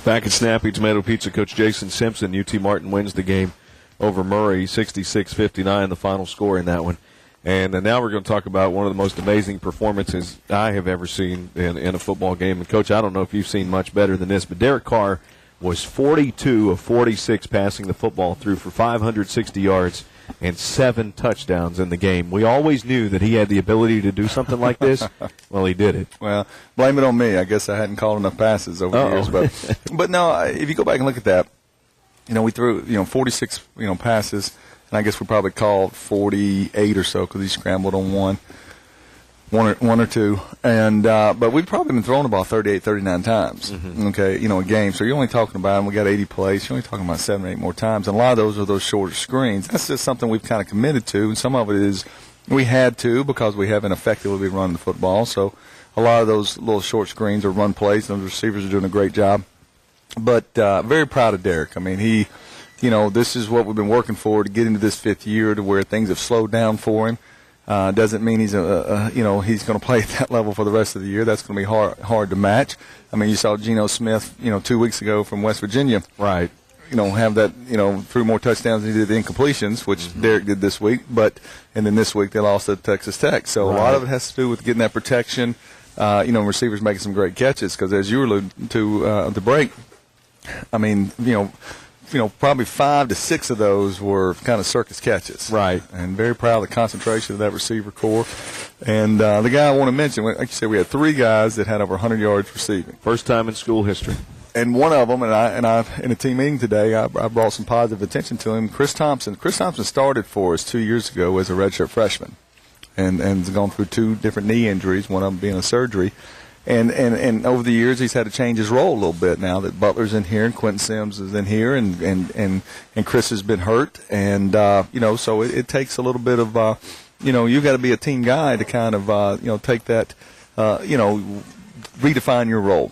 Back at Snappy Tomato Pizza, Coach Jason Simpson, UT Martin wins the game over Murray, 66-59, the final score in that one. And now we're going to talk about one of the most amazing performances I have ever seen in a football game. And, Coach, I don't know if you've seen much better than this, but Derek Carr was 42 of 46 passing the football through for 560 yards and 7 touchdowns in the game. We always knew that he had the ability to do something like this. Well, he did it. Well, blame it on me. I guess I hadn't called enough passes over the years. But no, if you go back and look at that, we threw 46 passes, and I guess we probably called 48 or so because he scrambled on one or two, and but we've probably been throwing the ball 38, 39 times. Okay, a game. So you're only talking about, and we got 80 plays. You're only talking about 7 or 8 more times, and a lot of those are those shorter screens. That's just something we've kind of committed to, and some of it is we had to because we haven't effectively run the football. So a lot of those little short screens or run plays, and those receivers are doing a great job. But very proud of Derek. I mean, he, this is what we've been working for to get into this 5th year to where things have slowed down for him. Doesn't mean he's he's going to play at that level for the rest of the year. That's going to be hard to match. I mean, you saw Geno Smith, 2 weeks ago from West Virginia, right? Have that, threw more touchdowns than he did the incompletions, which Derek did this week. And then this week they lost at Texas Tech. So a lot of it has to do with getting that protection. Receivers making some great catches because, as you alluded to the break, I mean, probably 5 to 6 of those were kind of circus catches. Right. And very proud of the concentration of that receiver core. And the guy I want to mention, like you said, we had 3 guys that had over 100 yards receiving. First time in school history. And one of them, and I in a team meeting today, I brought some positive attention to him, Chris Thompson. Chris Thompson started for us 2 years ago as a redshirt freshman and has gone through 2 different knee injuries, one of them being a surgery. And over the years, he's had to change his role a little bit now that Butler's in here and Quentin Sims is in here and Chris has been hurt. And, so it takes a little bit of, you've got to be a team guy to kind of, take that, redefine your role.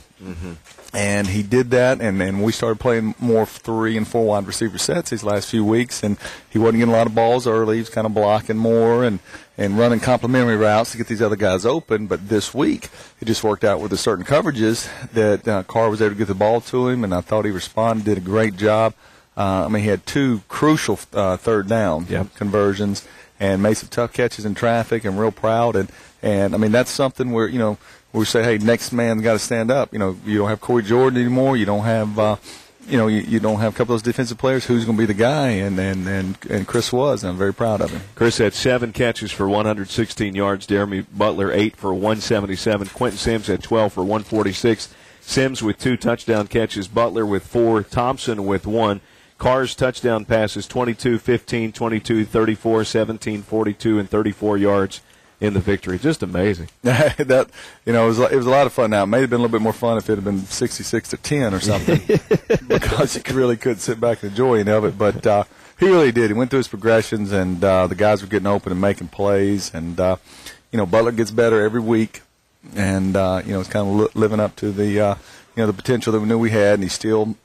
And he did that, and we started playing more 3 and 4 wide receiver sets these last few weeks, and he wasn't getting a lot of balls early. He was kind of blocking more and running complementary routes to get these other guys open. But this week, it just worked out with the certain coverages that Carr was able to get the ball to him, and I thought he responded, did a great job. He had 2 crucial third down conversions and made some tough catches in traffic, and real proud. And I mean, that's something where, we say, hey, next man's got to stand up. You don't have Corey Jordan anymore. You don't have, you don't have a couple of those defensive players. Who's going to be the guy? And Chris was. And I'm very proud of him. Chris had 7 catches for 116 yards. Jeremy Butler 8 for 177. Quentin Sims had 12 for 146. Sims with 2 touchdown catches. Butler with 4. Thompson with 1. Carr's touchdown passes 22-15, 22-34, 17-42, and 34 yards in the victory. Just amazing. It was a lot of fun. Now, it may have been a little bit more fun if it had been 66-10 or something because you really could sit back and enjoy any of it. But he really did. He went through his progressions, and the guys were getting open and making plays. And, Butler gets better every week. And, it's kind of living up to the, the potential that we knew we had. And he's still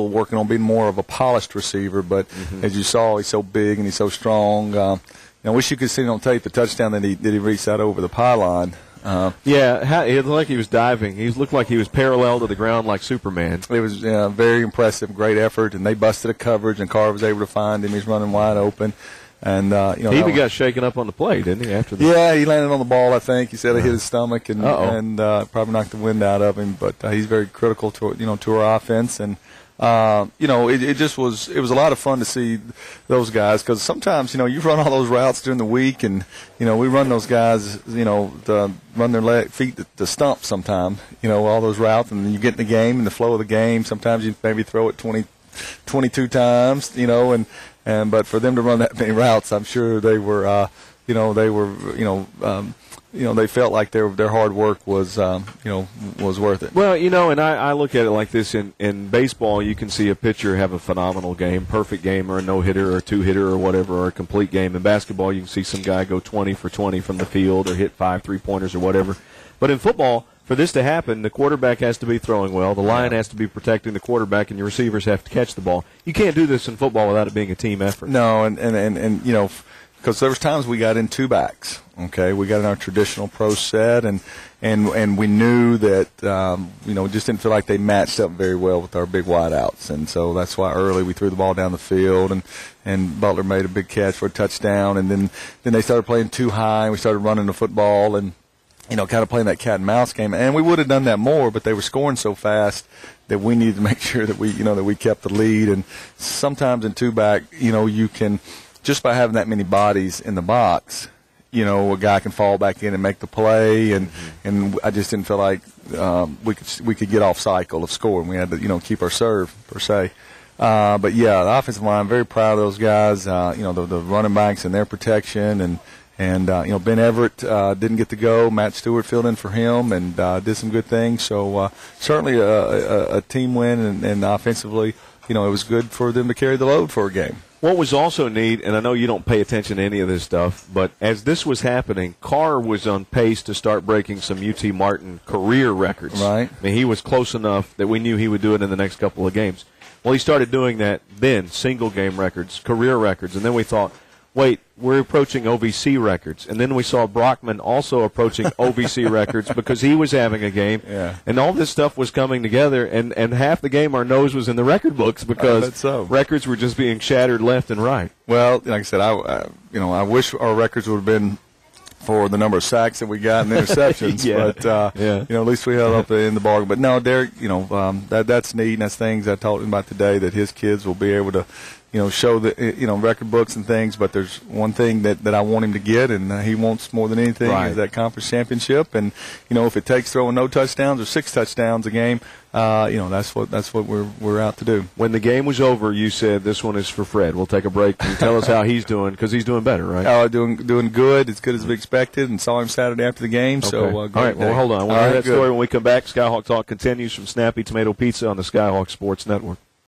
working on being more of a polished receiver. But as you saw, he's so big and he's so strong. I wish you could see it on tape, the touchdown that he reached out over the pylon. It looked like he was diving. He looked like he was parallel to the ground like Superman. It was very impressive, great effort, and they busted a coverage, and Carr was able to find him. He's running wide open. And he even got shaken up on the play, didn't he? After yeah, he landed on the ball, I think. He said it hit his stomach and probably knocked the wind out of him. But he's very critical to our offense. And it was a lot of fun to see those guys because sometimes, you run all those routes during the week and, we run those guys, to run their feet to stump sometime, all those routes, and then you get in the game and the flow of the game. Sometimes you maybe throw it 22 times, but for them to run that many routes, I'm sure they were, they felt like their hard work was worth it. Well, and I look at it like this. In baseball, you can see a pitcher have a phenomenal game, perfect game, or a no-hitter or a two-hitter or whatever, or a complete game. In basketball, you can see some guy go 20 for 20 from the field or hit 5 3-pointers or whatever. But in football, for this to happen, the quarterback has to be throwing well, the line has to be protecting the quarterback, and your receivers have to catch the ball. You can't do this in football without it being a team effort. No, and because there was times we got in two backs. Okay, we got in our traditional pro set, and we knew that it just didn't feel like they matched up very well with our big wideouts, and so that's why early we threw the ball down the field, and Butler made a big catch for a touchdown, and then they started playing too high, and we started running the football, and kind of playing that cat and mouse game, and we would have done that more, but they were scoring so fast that we needed to make sure that we kept the lead, and sometimes in two back, you can just by having that many bodies in the box. A guy can fall back in and make the play, and I just didn't feel like we could get off cycle of scoring. We had to keep our serve per se. But yeah, the offensive line, very proud of those guys. The running backs and their protection, and Ben Everett didn't get to go. Matt Stewart filled in for him and did some good things. So certainly a team win, and offensively, it was good for them to carry the load for a game. What was also neat, and I know you don't pay attention to any of this stuff, but as this was happening, Carr was on pace to start breaking some UT Martin career records. Right. I mean, he was close enough that we knew he would do it in the next couple of games. Well, he started doing that then, single-game records, career records, and then we thought, wait, we're approaching OVC records. And then we saw Brockman also approaching OVC records because he was having a game. Yeah. And all this stuff was coming together, and half the game our nose was in the record books because records were just being shattered left and right. Well, like I said, I wish our records would have been for the number of sacks that we got and interceptions, but at least we held up in the bargain. But no, Derek, that's neat, and that's things I told him about today, that his kids will be able to show the record books and things. But there's one thing that I want him to get, and he wants more than anything, is that conference championship. And if it takes throwing no touchdowns or 6 touchdowns a game, that's what we're out to do. When the game was over, you said this one is for Fred. We'll take a break. Can you tell us how he's doing? Because he's doing better, right? Doing good, as good as we expected, and saw him Saturday after the game. Okay. So all right, well, hold on. I want to hear that story when we come back. Skyhawk Talk continues from Snappy Tomato Pizza on the Skyhawk Sports Network.